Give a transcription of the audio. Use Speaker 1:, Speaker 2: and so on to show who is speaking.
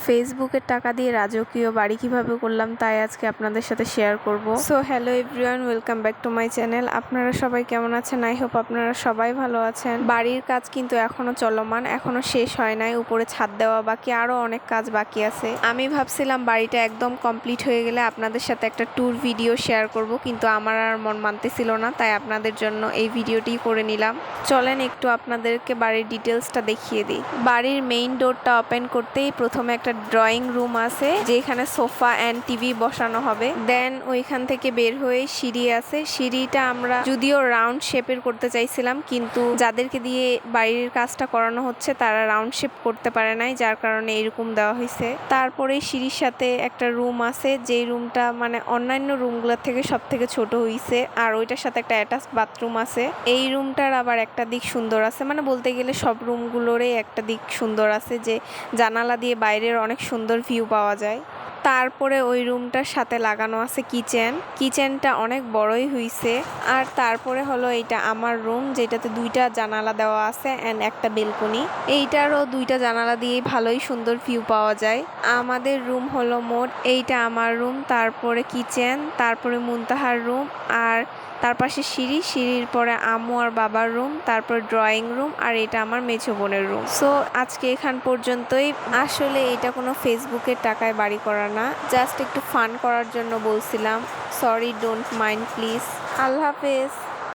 Speaker 1: ফেসবুকের টাকা দিয়ে রাজকীয় বাড়ি কিভাবে করলাম তাই আজকে আপনাদের সাথে শেয়ার করব। So hello everyone, welcome back to my channel. আপনারা সবাই কেমন আছেন? আই হোপ আপনারা সবাই ভালো আছেন। বাড়ির কাজ কিন্তু এখনো চলমান, এখনো শেষ হয় নাই। উপরে ছাদ দেওয়া বাকি, আরো অনেক কাজ বাকি আছে। আমি ভাবছিলাম বাড়িটা একদম কমপ্লিট হয়ে গেলে আপনাদের সাথে একটা ট্যুর ভিডিও শেয়ার করব, কিন্তু আমার আর মন মানতেছিল না, তাই আপনাদের জন্য এই ভিডিওটি করে নিলাম। চলেন একটু আপনাদেরকে বাড়ির ডিটেলসটা দেখিয়ে দিই। বাড়ির মেইন ডোরটা ওপেন করতেই প্রথমে একটা ড্রয়িং রুম আছে, যেখানে সোফা অ্যান্ড টিভি বসানো হবে। দেন ওইখান থেকে বের হয়ে সিঁড়ি আছে। সিঁড়িটা আমরা যদিও রাউন্ড শেপের করতে চাইছিলাম, কিন্তু যাদেরকে দিয়ে বাড়ির কাজটা করানো হচ্ছে তারা রাউন্ড শেপ করতে পারে নাই, যার কারণে এরকম দেওয়া হয়েছে। তারপরে সিঁড়ির সাথে একটা রুম আছে, যেই রুমটা মানে অন্যান্য রুমগুলোর থেকে সব থেকে ছোট হয়েছে, আর ওইটার সাথে একটা অ্যাটাচ বাথরুম আছে। এই রুমটার আবার একটা দিক সুন্দর আছে, মানে বলতে গেলে সব রুমগুলোরই একটা দিক সুন্দর আছে, যে জানালা দিয়ে বাইরের অনেক সুন্দর ভিউ পাওয়া যায়। তারপরে ওই রুমটার সাথে লাগানো আছে কিচেনটা অনেক বড়ই হইছে। আর তারপরে হলো এইটা আমার রুম, যেটাতে দুইটা জানালা দেওয়া আছে অ্যান্ড একটা বেলকনি। এইটারও দুইটা জানালা দিয়ে ভালোই সুন্দর ভিউ পাওয়া যায়। আমাদের রুম হলো মোট এইটা আমার রুম, তারপরে কিচেন, তারপরে মুনতাহার রুম, আর তার পাশে সিঁড়ির পরে আম্মু আর বাবার রুম, তারপর ড্রয়িং রুম, আর এটা আমার মেঝো বোনের রুম। সো আজকে এখান পর্যন্তই। আসলে এটা কোনো ফেসবুকের টাকায় বাড়ি করা না, জাস্ট একটু ফান করার জন্য বলছিলাম। Sorry, don't mind please. আল্লাহ হাফেজ।